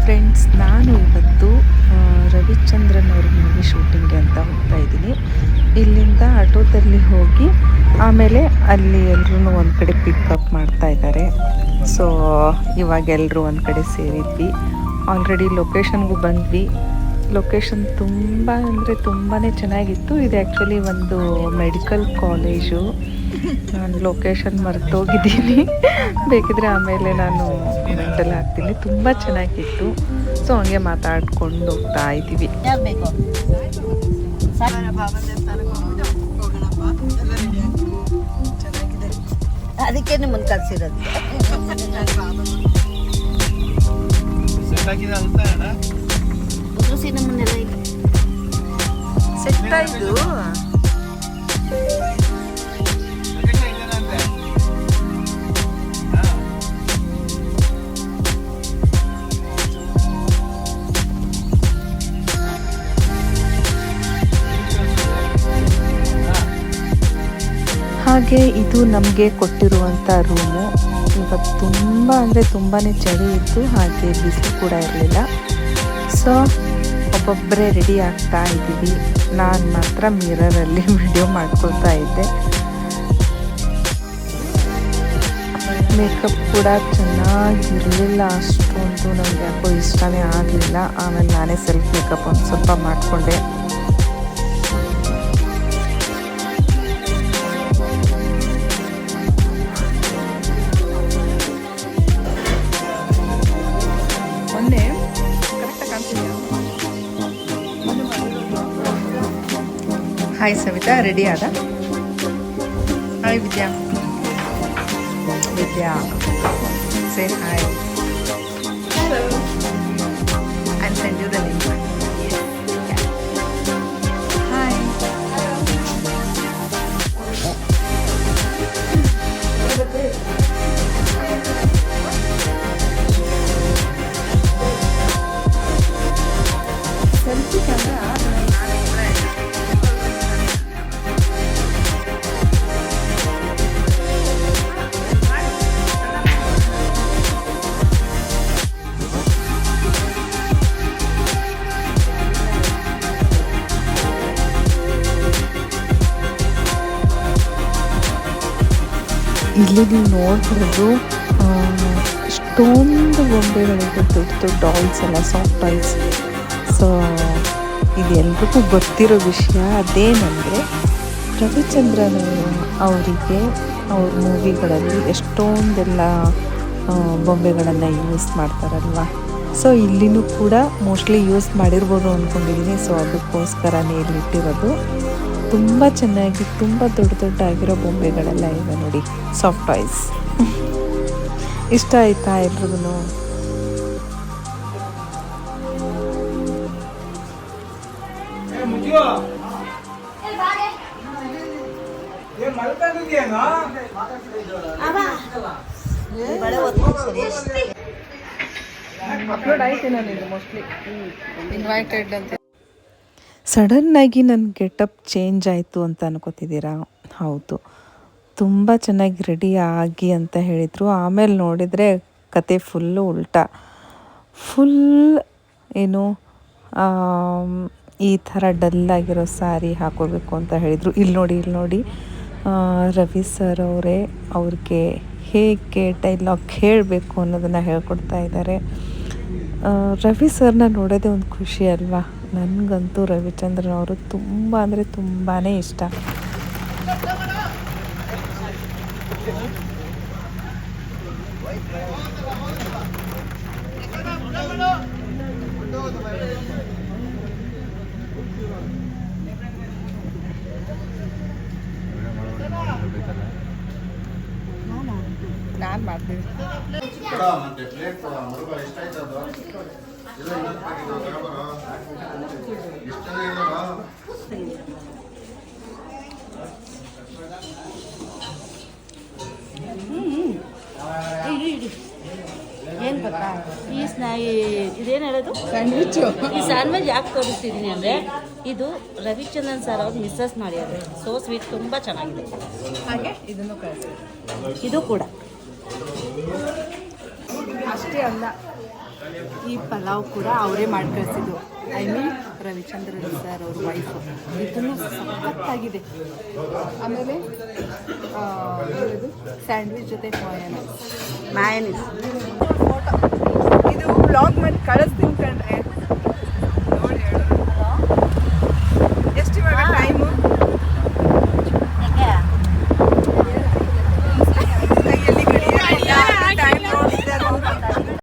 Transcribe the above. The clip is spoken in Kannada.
ಫ್ರೆಂಡ್ಸ್, ನಾನು ಇವತ್ತು ರವಿಚಂದ್ರನ್ ಅವ್ರ ಮೂವಿ ಶೂಟಿಂಗ್ಗೆ ಅಂತ ಹೋಗ್ತಾ ಇದ್ದೀನಿ. ಇಲ್ಲಿಂದ ಆಟೋದಲ್ಲಿ ಹೋಗಿ ಆಮೇಲೆ ಅಲ್ಲಿ ಎಲ್ಲರೂ ಒಂದು ಕಡೆ ಪಿಕಪ್ ಮಾಡ್ತಾ ಇದ್ದಾರೆ. ಸೊ ಇವಾಗ ಎಲ್ಲರೂ ಒಂದು ಕಡೆ ಸೇರಿದ್ವಿ. ಆಲ್ರೆಡಿ ಲೊಕೇಶನ್ಗೂ ಬಂದ್ವಿ. ಲೊಕೇಶನ್ ತುಂಬ ಅಂದರೆ ತುಂಬಾ ಚೆನ್ನಾಗಿತ್ತು. ಇದು ಆ್ಯಕ್ಚುಲಿ ಒಂದು ಮೆಡಿಕಲ್ ಕಾಲೇಜು. ನಾನು ಲೊಕೇಶನ್ ಮರ್ತೋಗಿದ್ದೀನಿ, ಬೇಕಿದ್ರೆ ಆಮೇಲೆ ನಾನು ಕಮೆಂಟಲ್ಲಿ ಹಾಕ್ತೀನಿ. ತುಂಬ ಚೆನ್ನಾಗಿತ್ತು. ಸೊ ಹಂಗೆ ಮಾತಾಡ್ಕೊಂಡು ಹೋಗ್ತಾ ಇದ್ದೀವಿ. ಅದಕ್ಕೆ ನಿಮ್ಮನ್ನು ಕಲ್ಸಿರೋದು. ನಮ್ಮನ್ನೆಲ್ಲ ಇಲ್ಲ ಸೆಟ್ ಆಯ್ತು. ಹಾಗೆ ಇದು ನಮಗೆ ಕೊಟ್ಟಿರುವಂಥ ರೂಮು. ಇವತ್ತು ತುಂಬ ಅಂದರೆ ತುಂಬಾ ಚಳಿ ಇತ್ತು, ಹಾಗೆ ಬಿಸಿಲು ಕೂಡ ಇರಲಿಲ್ಲ. ಸೊ ಒಬ್ಬೊಬ್ಬರೇ ರೆಡಿ ಆಗ್ತಾ ಇದ್ದೀವಿ. ನಾನು ಮಾತ್ರ ಮಿರರಲ್ಲಿ ವಿಡಿಯೋ ಮಾಡ್ಕೊಳ್ತಾ ಇದ್ದೆ. ಮೇಕಪ್ ಕೂಡ ಚೆನ್ನಾಗಿರಲಿಲ್ಲ, ಅಷ್ಟೊಂದು ನನಗೆ ಯಾಕೋ ಇಷ್ಟನೇ ಆಗಲಿಲ್ಲ. ಆಮೇಲೆ ನಾನೇ ಸೆಲ್ಫ್ ಮೇಕಪ್ ಒಂದು ಸ್ವಲ್ಪ ಮಾಡಿಕೊಂಡೆ. ಹಾಯ್ ಸವಿತಾ, ರೆಡಿ ಆದ? Hi Vidya. Vidya say hi. I'll send you the link. Hi. Selfie camera. ಇಲ್ಲಿ ನೀವು ನೋಡ್ಬೋದು, ಇಷ್ಟೊಂದು ಗೊಂಬೆಗಳಿದೆ, ದೊಡ್ಡ ದೊಡ್ಡ ಡಾಲ್ಸ್ ಎಲ್ಲ, ಸಾಫ್ಟ್ ಟಾಯ್ಸ್. ಸೊ ಇದು ಎಲ್ರಿಗೂ ಗೊತ್ತಿರೋ ವಿಷಯ. ಅದೇನೆಂದರೆ ರವಿಚಂದ್ರನ್ ಅವರಿಗೆ ಅವ್ರ ಮೂವಿಗಳಲ್ಲಿ ಎಷ್ಟೊಂದೆಲ್ಲ ಬೊಂಬೆಗಳನ್ನು ಯೂಸ್ ಮಾಡ್ತಾರಲ್ವ. ಸೊ ಇಲ್ಲಿನೂ ಕೂಡ ಮೋಸ್ಟ್ಲಿ ಯೂಸ್ ಮಾಡಿರ್ಬೋದು ಅಂದ್ಕೊಂಡಿದ್ದೀನಿ. ಸೊ ಅದಕ್ಕೋಸ್ಕರನೇ ಇಲ್ಲಿ ಇಟ್ಟಿರೋದು. ತುಂಬ ಚೆನ್ನಾಗಿ ತುಂಬ ದೊಡ್ಡ ದೊಡ್ಡ ಆಗಿರೋ ಬೊಂಬೆಗಳೆಲ್ಲ ಇವೆ ನೋಡಿ, ಸಾಫ್ಟ್ ಟಾಯ್ಸ್. ಇಷ್ಟ ಆಯ್ತಾ ಎಲ್ರಿಗೂ? ಅಪ್ಲೋಡ್ ಆಯ್ತು ನಾನು ಮೋಸ್ಟ್ಲಿ ಇನ್ವೈಟೆಡ್ ಅಂತ. ಸಡನ್ನಾಗಿ ನನ್ನ ಗೆಟಪ್ ಚೇಂಜ್ ಆಯಿತು ಅಂತ ಅನ್ಕೋತಿದ್ದೀರಾ? ಹೌದು, ತುಂಬ ಚೆನ್ನಾಗಿ ರೆಡಿ ಆಗಿ ಅಂತ ಹೇಳಿದರು. ಆಮೇಲೆ ನೋಡಿದರೆ ಕತೆ ಫುಲ್ಲು ಉಲ್ಟಾ. ಫುಲ್ ಏನು ಈ ಥರ ಡಲ್ಲಾಗಿರೋ ಸ್ಯಾರಿ ಹಾಕೋಬೇಕು ಅಂತ ಹೇಳಿದರು. ಇಲ್ಲಿ ನೋಡಿ ರವಿ ಸರ್ ಅವರೇ ಅವ್ರಿಗೆ ಹೇಗೆ ಡೈಲಾಗ್ ಹೇಳಬೇಕು ಅನ್ನೋದನ್ನು ಹೇಳ್ಕೊಡ್ತಾ ಇದ್ದಾರೆ. ರವಿ ಸರ್ನ ನೋಡೋದೇ ಒಂದು ಖುಷಿ ಅಲ್ವಾ. ನನಗಂತೂ ರವಿಚಂದ್ರನ್ ಅವರು ತುಂಬ ಅಂದರೆ ತುಂಬಾ ಇಷ್ಟ. ನಾನು ಮಾಡ್ತೀನಿ. ಏನು ಗೊತ್ತಾ, ಇದೇನು ಹೇಳೋದು, ಸ್ಯಾಂಡ್ವಿಚ್ಚು. ಈ ಸ್ಯಾಂಡ್ವಿಚ್ ಯಾಕೆ ತೋರಿಸ್ತಿದ್ದೀನಿ ಅಂದರೆ, ಇದು ರವಿಚಂದ್ರನ್ ಸರ್ ಅವ್ರು ಮಿಸ್ಸಸ್ ಮಾಡ್ಯಾರೆ. ಸೋ ಸ್ವೀಟ್, ತುಂಬ ಚೆನ್ನಾಗಿದೆ. ಹಾಗೆ ಇದನ್ನು ಕಳಿಸಿ. ಇದು ಕೂಡ ಅಷ್ಟೇ ಅಲ್ಲ, ಈ ಪಲಾವ್ ಕೂಡ ಅವರೇ ಮಾಡಿ ಕಳಿಸಿದ್ದು. ಐ ಮೀನ್ ರವಿಚಂದ್ರನ್ ಸರ್ ಅವ್ರ ವೈಫು. ಇದನ್ನು ಸಖತ್ತಾಗಿದೆ. ಆಮೇಲೆ ಸ್ಯಾಂಡ್ವಿಚ್ ಜೊತೆ ಮಯೋನೈಸ್.